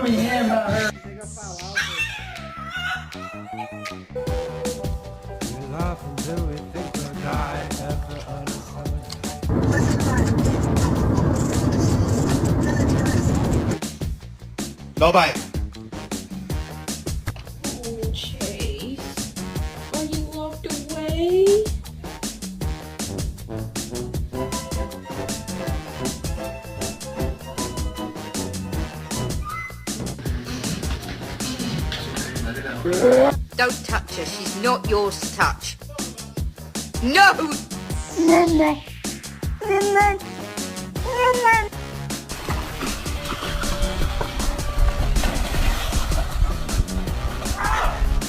told me yeah about her. Bye-bye. Oh, Chase. Are you locked away? Don't touch her. She's not yours to touch. No! Nana. Nana. Nana.